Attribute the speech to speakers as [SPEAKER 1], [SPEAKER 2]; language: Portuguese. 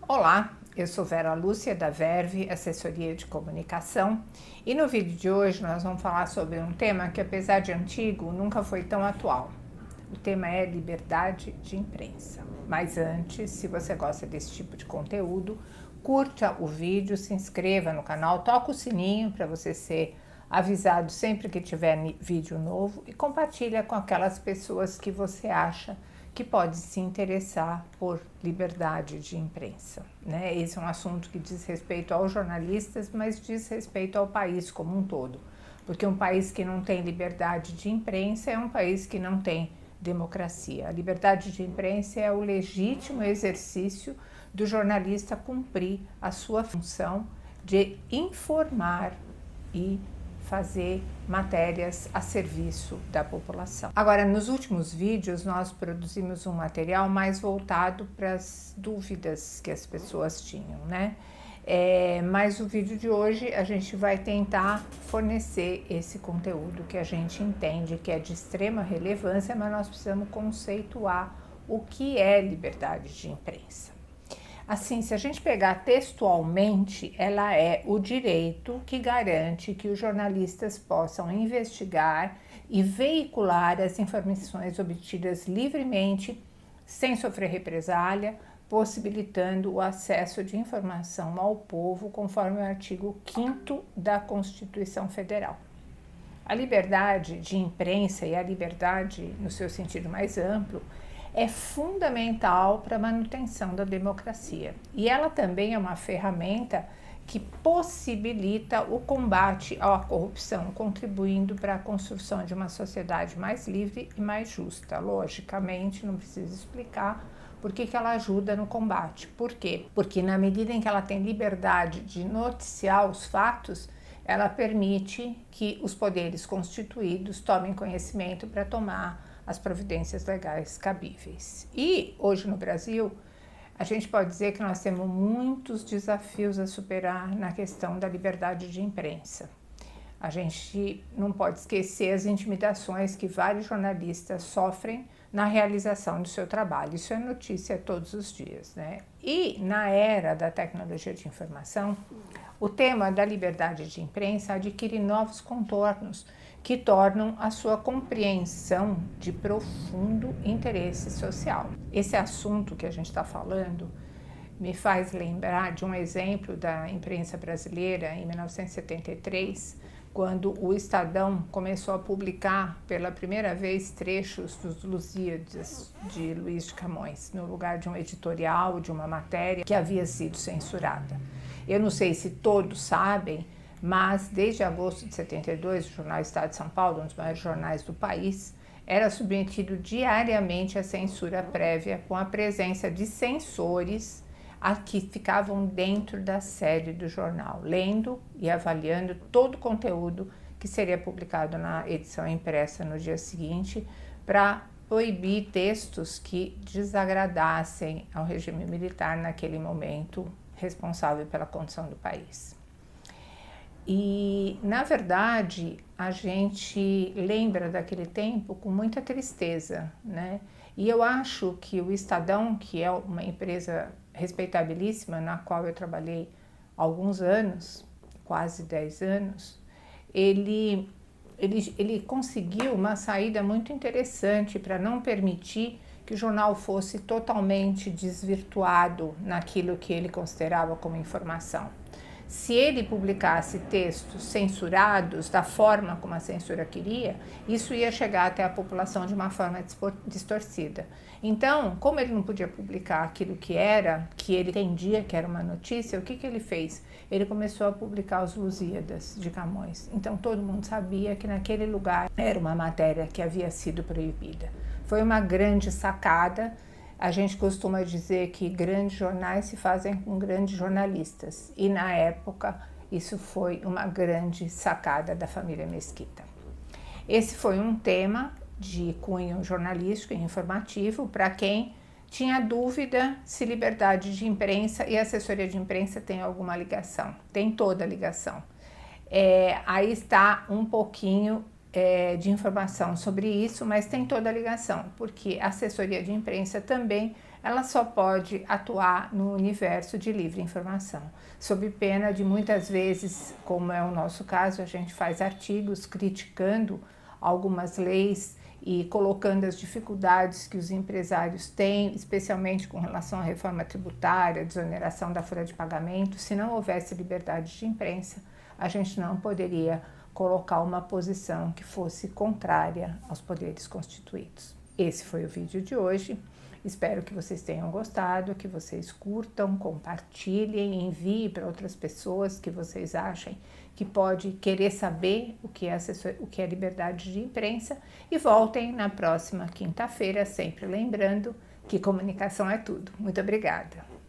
[SPEAKER 1] Olá, eu sou Vera Lúcia da Verve, assessoria de comunicação, e no vídeo de hoje nós vamos falar sobre um tema que, apesar de antigo, nunca foi tão atual. O tema é liberdade de imprensa. Mas antes, se você gosta desse tipo de conteúdo, curta o vídeo, se inscreva no canal, toca o sininho para você ser avisado sempre que tiver vídeo novo e compartilha com aquelas pessoas que você acha que pode se interessar por liberdade de imprensa, né? Esse é um assunto que diz respeito aos jornalistas, mas diz respeito ao país como um todo, porque um país que não tem liberdade de imprensa é um país que não tem democracia. A liberdade de imprensa é o legítimo exercício do jornalista cumprir a sua função de informar e fazer matérias a serviço da população. Agora, nos últimos vídeos, nós produzimos um material mais voltado para as dúvidas que as pessoas tinham, né? Mas o vídeo de hoje a gente vai tentar fornecer esse conteúdo que a gente entende que é de extrema relevância, mas nós precisamos conceituar o que é liberdade de imprensa. Assim, se a gente pegar textualmente, ela é o direito que garante que os jornalistas possam investigar e veicular as informações obtidas livremente, sem sofrer represália, possibilitando o acesso de informação ao povo, conforme o artigo 5º da Constituição Federal. A liberdade de imprensa e a liberdade, no seu sentido mais amplo, é fundamental para a manutenção da democracia. E ela também é uma ferramenta que possibilita o combate à corrupção, contribuindo para a construção de uma sociedade mais livre e mais justa. Logicamente, não preciso explicar por que ela ajuda no combate. Por quê? Porque na medida em que ela tem liberdade de noticiar os fatos, ela permite que os poderes constituídos tomem conhecimento para tomar as providências legais cabíveis. E hoje no Brasil, a gente pode dizer que nós temos muitos desafios a superar na questão da liberdade de imprensa. A gente não pode esquecer as intimidações que vários jornalistas sofrem na realização do seu trabalho. Isso é notícia todos os dias, né? E na era da tecnologia de informação, o tema da liberdade de imprensa adquire novos contornos que tornam a sua compreensão de profundo interesse social. Esse assunto que a gente está falando me faz lembrar de um exemplo da imprensa brasileira em 1973, quando o Estadão começou a publicar pela primeira vez trechos dos Lusíadas de Luiz de Camões, no lugar de um editorial, de uma matéria que havia sido censurada. Eu não sei se todos sabem, mas desde agosto de 72, o jornal Estado de São Paulo, um dos maiores jornais do país, era submetido diariamente à censura prévia, com a presença de censores que ficavam dentro da sede do jornal, lendo e avaliando todo o conteúdo que seria publicado na edição impressa no dia seguinte, para proibir textos que desagradassem ao regime militar naquele momento responsável pela condição do país. E, na verdade, a gente lembra daquele tempo com muita tristeza, né? E eu acho que o Estadão, que é uma empresa respeitabilíssima, na qual eu trabalhei há alguns anos, quase 10 anos, ele conseguiu uma saída muito interessante para não permitir que o jornal fosse totalmente desvirtuado naquilo que ele considerava como informação. Se ele publicasse textos censurados da forma como a censura queria, isso ia chegar até a população de uma forma distorcida. Então, como ele não podia publicar aquilo que ele entendia que era uma notícia, o que ele fez? Ele começou a publicar os Lusíadas de Camões. Então, todo mundo sabia que naquele lugar era uma matéria que havia sido proibida. Foi uma grande sacada. A gente costuma dizer que grandes jornais se fazem com grandes jornalistas, e na época isso foi uma grande sacada da família Mesquita. Esse foi um tema de cunho jornalístico e informativo para quem tinha dúvida se liberdade de imprensa e assessoria de imprensa tem alguma ligação. Tem toda a ligação. Aí está um pouquinho de informação sobre isso, mas tem toda a ligação, porque a assessoria de imprensa também, ela só pode atuar no universo de livre informação, sob pena de muitas vezes, como é o nosso caso, a gente faz artigos criticando algumas leis e colocando as dificuldades que os empresários têm, especialmente com relação à reforma tributária, desoneração da folha de pagamento. Se não houvesse liberdade de imprensa, a gente não poderia colocar uma posição que fosse contrária aos poderes constituídos. Esse foi o vídeo de hoje. Espero que vocês tenham gostado, que vocês curtam, compartilhem, enviem para outras pessoas que vocês achem que pode querer saber o que é liberdade de imprensa, e voltem na próxima quinta-feira, sempre lembrando que comunicação é tudo. Muito obrigada.